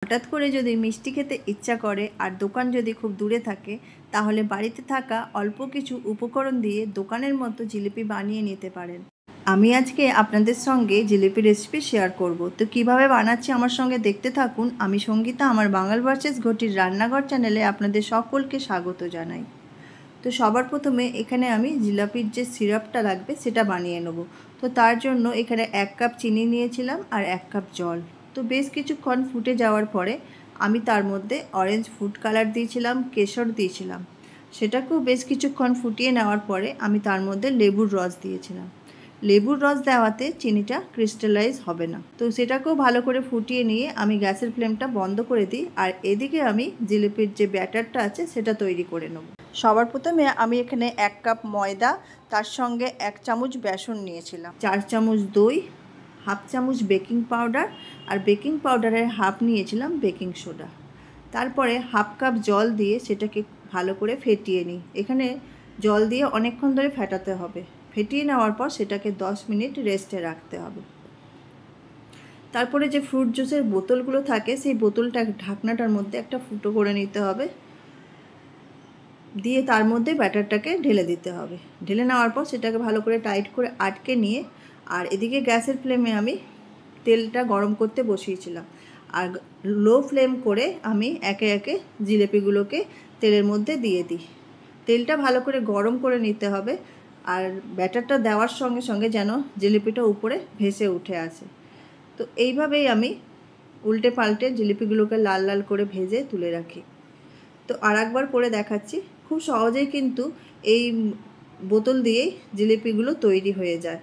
হঠাৎ করে যদি মিষ্টি খেতে ইচ্ছা করে আর দোকান যদি খুব দূরে থাকে, তাহলে বাড়িতে থাকা অল্প কিছু উপকরণ দিয়ে দোকানের মতো জিলিপি বানিয়ে নিতে পারেন। আমি আজকে আপনাদের সঙ্গে জিলিপি রেসিপি শেয়ার করব। তো কিভাবে বানাচ্ছি আমার সঙ্গে দেখতে থাকুন। আমি সঙ্গীতা, আমার বাঙাল ভার্সেস ঘটির রান্নাঘর চ্যানেলে আপনাদের সকলকে স্বাগত জানাই। তো সবার প্রথমে এখানে আমি জিলাপির যে সিরাপটা লাগবে সেটা বানিয়ে নেব। তো তার জন্য এখানে 1 কাপ চিনি নিয়েছিলাম আর 1 কাপ জল। তো বেশ কিছুক্ষণ ফুটে যাওয়ার পরে আমি তার মধ্যে অরেঞ্জ ফুড কালার দিয়েছিলাম, কেশর দিয়েছিলাম। সেটাকেও বেশ কিছুক্ষণ ফুটিয়ে নেওয়ার পরে আমি তার মধ্যে লেবুর রস দিয়েছিলাম। লেবুর রস দেওয়াতে চিনিটা ক্রিস্টালাইজ হবে না। তো সেটাকেও ভালো করে ফুটিয়ে নিয়ে আমি গ্যাসের ফ্লেমটা বন্ধ করে দিই, আর এদিকে আমি জিলিপির যে ব্যাটারটা আছে সেটা তৈরি করে নেব। সবার প্রথমে আমি এখানে 1 কাপ ময়দা, তার সঙ্গে 1 চামচ বেসন নিয়েছিলাম, 4 চামচ দই, হাফ চামচ বেকিং পাউডার, আর বেকিং পাউডারের হাফ নিয়েছিলাম বেকিং সোডা। তারপরে হাফ কাপ জল দিয়ে সেটাকে ভালো করে ফেটিয়ে নিই। এখানে জল দিয়ে অনেকক্ষণ ধরে ফেটাতে হবে। ফেটিয়ে নেওয়ার পর সেটাকে 10 মিনিট রেস্টে রাখতে হবে। তারপরে যে ফ্রুট জুসের বোতলগুলো থাকে সেই বোতলটা ঢাকনাটার মধ্যে একটা ফুটো করে নিতে হবে, দিয়ে তার মধ্যে ব্যাটারটাকে ঢেলে দিতে হবে। ঢেলে নেওয়ার পর সেটাকে ভালো করে টাইট করে আটকে নিয়ে, আর এদিকে গ্যাসের ফ্লেমে আমি তেলটা গরম করতে বসিয়েছিলাম, আর লো ফ্লেম করে আমি একে একে জিলিপিগুলোকে তেলের মধ্যে দিয়ে দিই। তেলটা ভালো করে গরম করে নিতে হবে, আর ব্যাটারটা দেওয়ার সঙ্গে সঙ্গে যেন জিলিপিটা উপরে ভেসে উঠে আসে। তো এইভাবেই আমি উল্টে পাল্টে জিলিপিগুলোকে লাল লাল করে ভেজে তুলে রাখি। তো আর একবার করে দেখাচ্ছি। খুব সহজেই কিন্তু এই বোতল দিয়েই জিলিপিগুলো তৈরি হয়ে যায়।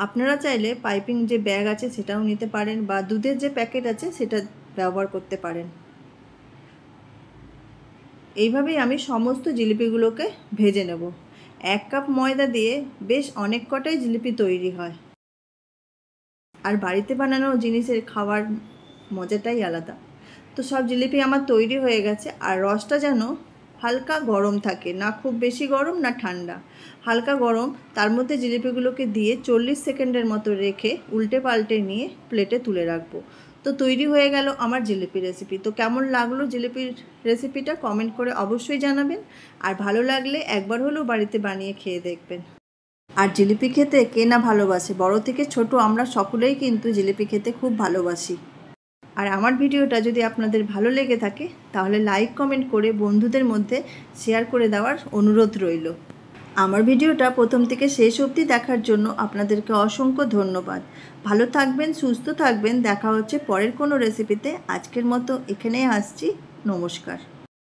আপনারা চাইলে পাইপিং যে ব্যাগ আছে সেটাও নিতে পারেন, বা দুধের যে প্যাকেট আছে সেটা ব্যবহার করতে পারেন। এইভাবেই আমি সমস্ত জিলিপিগুলোকে ভেজে নেব। 1 কাপ ময়দা দিয়ে বেশ অনেক কটাই জিলিপি তৈরি হয়, আর বাড়িতে বানানো জিনিসের খাওয়ার মজাটাই আলাদা। তো সব জিলিপি আমার তৈরি হয়ে গেছে, আর রসটা যেন হালকা গরম থাকে, না খুব বেশি গরম না ঠান্ডা, হালকা গরম। তার মধ্যে জিলিপিগুলোকে দিয়ে 40 সেকেন্ডের মতো রেখে উল্টে পাল্টে নিয়ে প্লেটে তুলে রাখবো। তো তৈরি হয়ে গেল আমার জিলিপি রেসিপি। তো কেমন লাগলো জিলিপির রেসিপিটা কমেন্ট করে অবশ্যই জানাবেন, আর ভালো লাগলে একবার হলেও বাড়িতে বানিয়ে খেয়ে দেখবেন। আর জিলিপি খেতে কে না ভালোবাসে, বড় থেকে ছোট আমরা সকলেই কিন্তু জিলিপি খেতে খুব ভালোবাসি। আর আমার ভিডিওটা যদি আপনাদের ভালো লেগে থাকে তাহলে লাইক কমেন্ট করে বন্ধুদের মধ্যে শেয়ার করে দেওয়ার অনুরোধ রইল। আমার ভিডিওটা প্রথম থেকে শেষ অবধি দেখার জন্য আপনাদেরকে অসংখ্য ধন্যবাদ। ভালো থাকবেন, সুস্থ থাকবেন। দেখা হচ্ছে পরের কোনো রেসিপিতে। আজকের মতো এখানেই আসছি। নমস্কার।